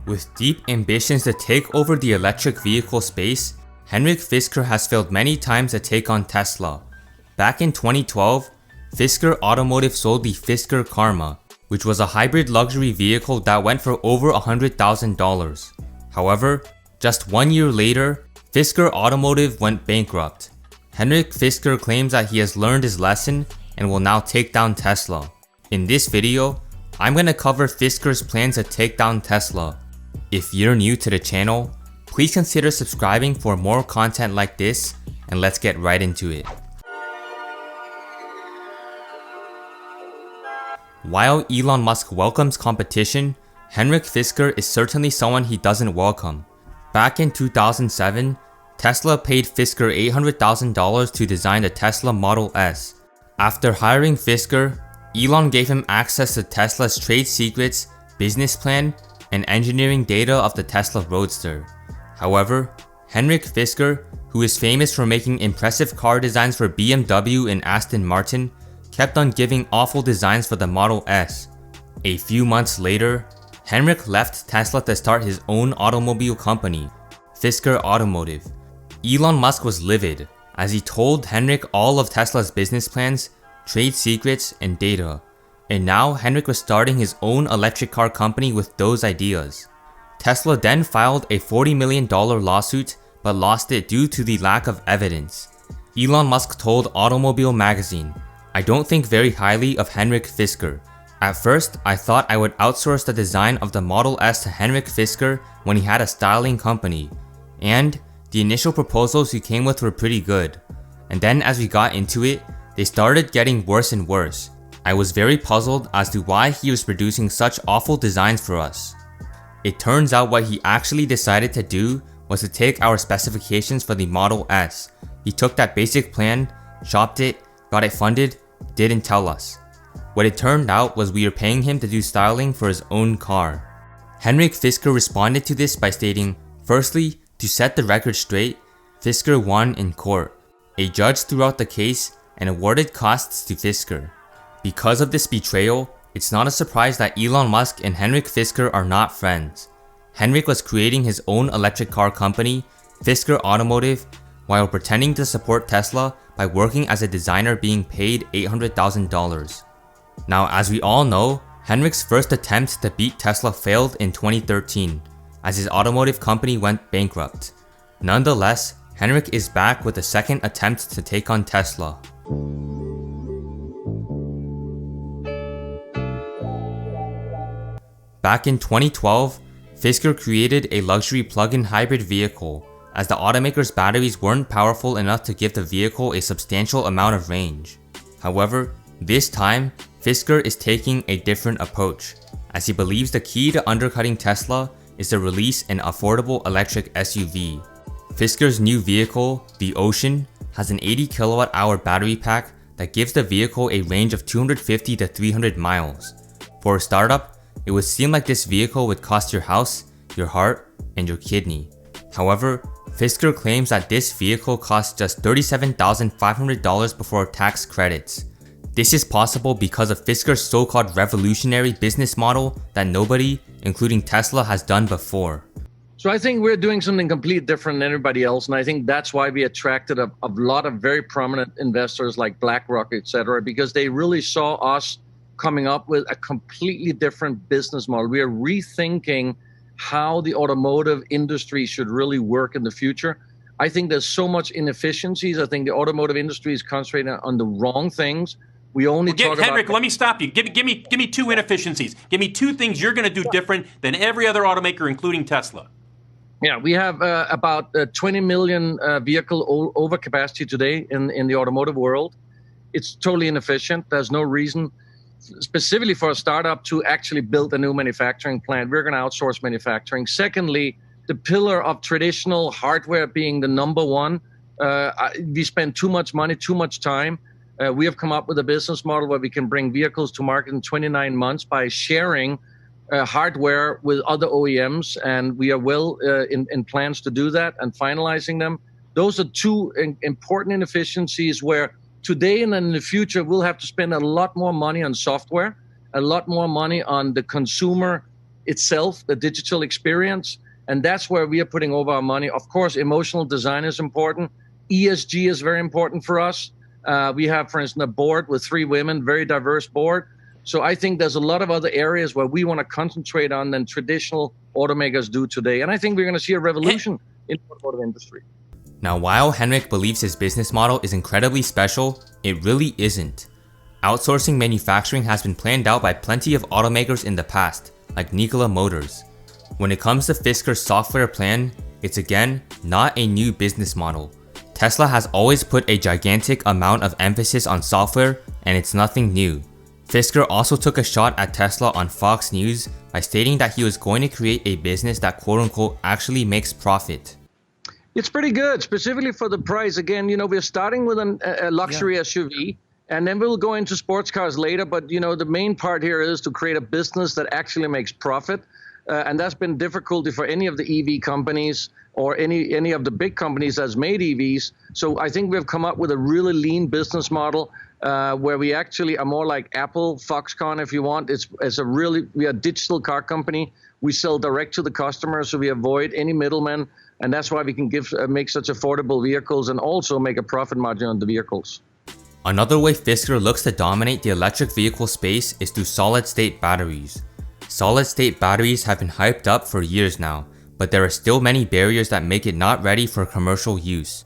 With deep ambitions to take over the electric vehicle space, Henrik Fisker has failed many times to take on Tesla. Back in 2012, Fisker Automotive sold the Fisker Karma, which was a hybrid luxury vehicle that went for over $100,000. However, just 1 year later, Fisker Automotive went bankrupt. Henrik Fisker claims that he has learned his lesson and will now take down Tesla. In this video, I'm going to cover Fisker's plans to take down Tesla. If you're new to the channel, please consider subscribing for more content like this, and let's get right into it. While Elon Musk welcomes competition, Henrik Fisker is certainly someone he doesn't welcome. Back in 2007, Tesla paid Fisker $800,000 to design the Tesla Model S. After hiring Fisker, Elon gave him access to Tesla's trade secrets, business plan, and engineering data of the Tesla Roadster. However, Henrik Fisker, who is famous for making impressive car designs for BMW and Aston Martin, kept on giving awful designs for the Model S. A few months later, Henrik left Tesla to start his own automobile company, Fisker Automotive. Elon Musk was livid, as he told Henrik all of Tesla's business plans, trade secrets, and data. And now Henrik was starting his own electric car company with those ideas. Tesla then filed a $40 million lawsuit but lost it due to the lack of evidence. Elon Musk told Automobile Magazine, "I don't think very highly of Henrik Fisker. At first, I thought I would outsource the design of the Model S to Henrik Fisker when he had a styling company. And the initial proposals he came with were pretty good. And then as we got into it, they started getting worse and worse. I was very puzzled as to why he was producing such awful designs for us." It turns out what he actually decided to do was to take our specifications for the Model S. He took that basic plan, shopped it, got it funded, didn't tell us. What it turned out was we were paying him to do styling for his own car. Henrik Fisker responded to this by stating, "Firstly, to set the record straight, Fisker won in court. A judge threw out the case and awarded costs to Fisker." Because of this betrayal, it's not a surprise that Elon Musk and Henrik Fisker are not friends. Henrik was creating his own electric car company, Fisker Automotive, while pretending to support Tesla by working as a designer being paid $800,000. Now, as we all know, Henrik's first attempt to beat Tesla failed in 2013, as his automotive company went bankrupt. Nonetheless, Henrik is back with a second attempt to take on Tesla. Back in 2012, Fisker created a luxury plug-in hybrid vehicle, as the automaker's batteries weren't powerful enough to give the vehicle a substantial amount of range. However, this time, Fisker is taking a different approach, as he believes the key to undercutting Tesla is to release an affordable electric SUV. Fisker's new vehicle, the Ocean, has an 80 kWh battery pack that gives the vehicle a range of 250 to 300 miles. For a startup, it would seem like this vehicle would cost your house, your heart, and your kidney. However, Fisker claims that this vehicle costs just $37,500 before tax credits. This is possible because of Fisker's so-called revolutionary business model that nobody, including Tesla, has done before. So I think we're doing something completely different than everybody else, and I think that's why we attracted a lot of very prominent investors like BlackRock, etc., because they really saw us coming up with a completely different business model. We are rethinking how the automotive industry should really work in the future. I think there's so much inefficiencies. I think the automotive industry is concentrating on the wrong things. We only talk Henrik, about... let me stop you. Give me two inefficiencies. Give me two things you're going to do different than every other automaker, including Tesla. Yeah, we have about 20 million vehicle overcapacity today in the automotive world. It's totally inefficient. There's no reason specifically for a startup to actually build a new manufacturing plant. We're going to outsource manufacturing. Secondly, the pillar of traditional hardware being the number one, we spend too much money, too much time. We have come up with a business model where we can bring vehicles to market in 29 months by sharing hardware with other OEMs, and we are well in plans to do that and finalizing them. Those are two important inefficiencies where today and in the future we'll have to spend a lot more money on software, a lot more money on the consumer itself, the digital experience. And that's where we are putting over our money. Of course, emotional design is important. ESG is very important for us. We have, for instance, a board with 3 women, very diverse board. So I think there's a lot of other areas where we want to concentrate on than traditional automakers do today. And I think we're going to see a revolution in the automotive industry. Now, while Henrik believes his business model is incredibly special, it really isn't. Outsourcing manufacturing has been planned out by plenty of automakers in the past, like Nikola Motors. When it comes to Fisker's software plan, it's again not a new business model. Tesla has always put a gigantic amount of emphasis on software, and it's nothing new. Fisker also took a shot at Tesla on Fox News by stating that he was going to create a business that quote-unquote actually makes profit. It's pretty good, specifically for the price. Again, we're starting with a luxury SUV, and then we'll go into sports cars later. But, the main part here is to create a business that actually makes profit. And that's been difficult for any of the EV companies or any of the big companies that's made EVs. So I think we've come up with a really lean business model where we actually are more like Apple, Foxconn, if you want. We are a digital car company. We sell direct to the customer, so we avoid any middlemen. And that's why we can make such affordable vehicles and also make a profit margin on the vehicles. Another way Fisker looks to dominate the electric vehicle space is through solid-state batteries. Solid-state batteries have been hyped up for years now, but there are still many barriers that make it not ready for commercial use.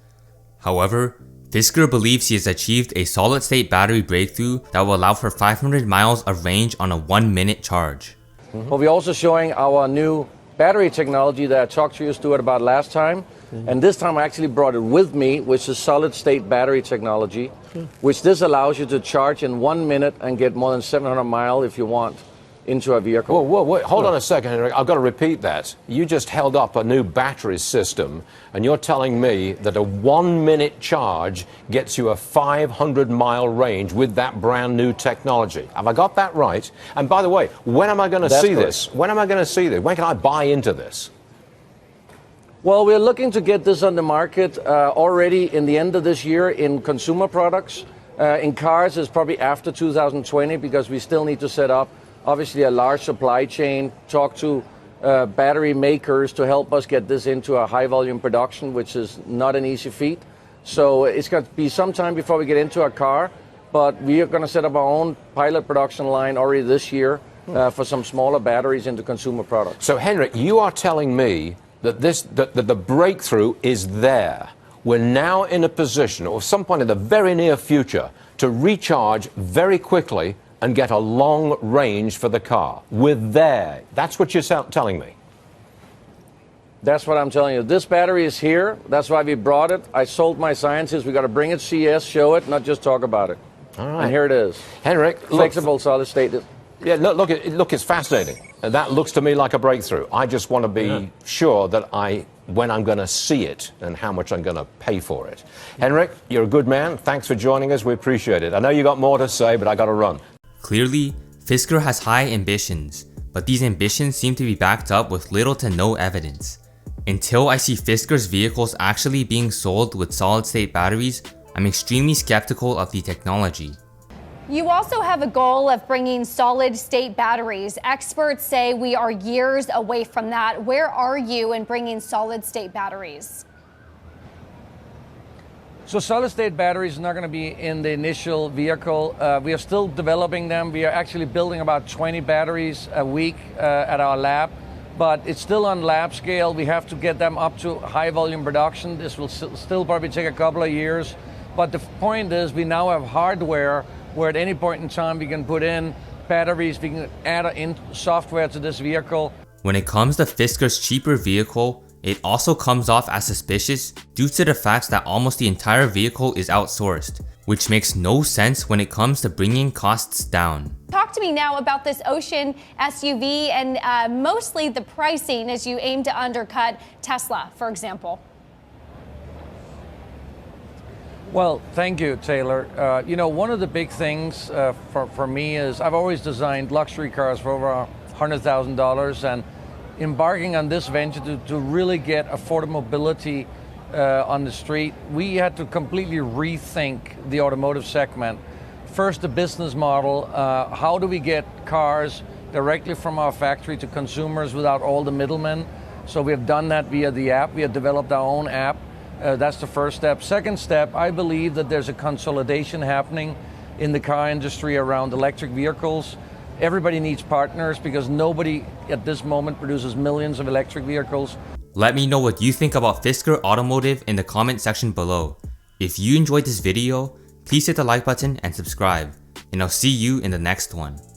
However, Fisker believes he has achieved a solid-state battery breakthrough that will allow for 500 miles of range on a 1-minute charge. Well, we're also showing our new battery technology that I talked to you, Stuart, about last time. And this time I actually brought it with me, which is solid-state battery technology, which this allows you to charge in 1 minute and get more than 700 miles if you want into a vehicle. Whoa, hold on a second, Henrik. I've got to repeat that. You just held up a new battery system, and you're telling me that a 1-minute charge gets you a 500-mile range with that brand new technology. Have I got that right? And by the way, when am I going to see this? When am I going to see this? When can I buy into this? Well, we're looking to get this on the market already in the end of this year in consumer products. In cars, it's probably after 2020 because we still need to set up obviously a large supply chain, talk to battery makers to help us get this into a high volume production, which is not an easy feat. So it's going to be some time before we get into a car, but we are going to set up our own pilot production line already this year for some smaller batteries into consumer products. So Henrik, you are telling me that the breakthrough is there. We're now in a position, or some point in the very near future, to recharge very quickly and get a long range for the car. We're there. That's what you're telling me. That's what I'm telling you. This battery is here. That's why we brought it. I sold my scientists. We got to bring it CES, show it, not just talk about it. All right. And here it is. Henrik, flexible solid state. Yeah, look, it's fascinating. That looks to me like a breakthrough. I just want to be sure that when I'm going to see it and how much I'm going to pay for it. Henrik, you're a good man. Thanks for joining us. We appreciate it. I know you got more to say, but I got to run. Clearly, Fisker has high ambitions, but these ambitions seem to be backed up with little to no evidence. Until I see Fisker's vehicles actually being sold with solid-state batteries, I'm extremely skeptical of the technology. You also have a goal of bringing solid-state batteries. Experts say we are years away from that. Where are you in bringing solid-state batteries? So solid-state batteries are not going to be in the initial vehicle. We are still developing them. We are actually building about 20 batteries a week at our lab, but it's still on lab scale. We have to get them up to high volume production. This will still probably take a couple of years. But the point is we now have hardware where at any point in time we can put in batteries, we can add in software to this vehicle. When it comes to Fisker's cheaper vehicle, it also comes off as suspicious due to the fact that almost the entire vehicle is outsourced, which makes no sense when it comes to bringing costs down. Talk to me now about this Ocean SUV and mostly the pricing as you aim to undercut Tesla, for example. Well, thank you, Taylor. One of the big things for me is I've always designed luxury cars for over $100,000, and embarking on this venture to really get affordable mobility on the street, we had to completely rethink the automotive segment. First, the business model. How do we get cars directly from our factory to consumers without all the middlemen. So we have done that via the app. We have developed our own app. That's the first step. Second step, I believe that there's a consolidation happening in the car industry around electric vehicles. Everybody needs partners because nobody at this moment produces millions of electric vehicles. Let me know what you think about Fisker Automotive in the comment section below. If you enjoyed this video, please hit the like button and subscribe, and I'll see you in the next one.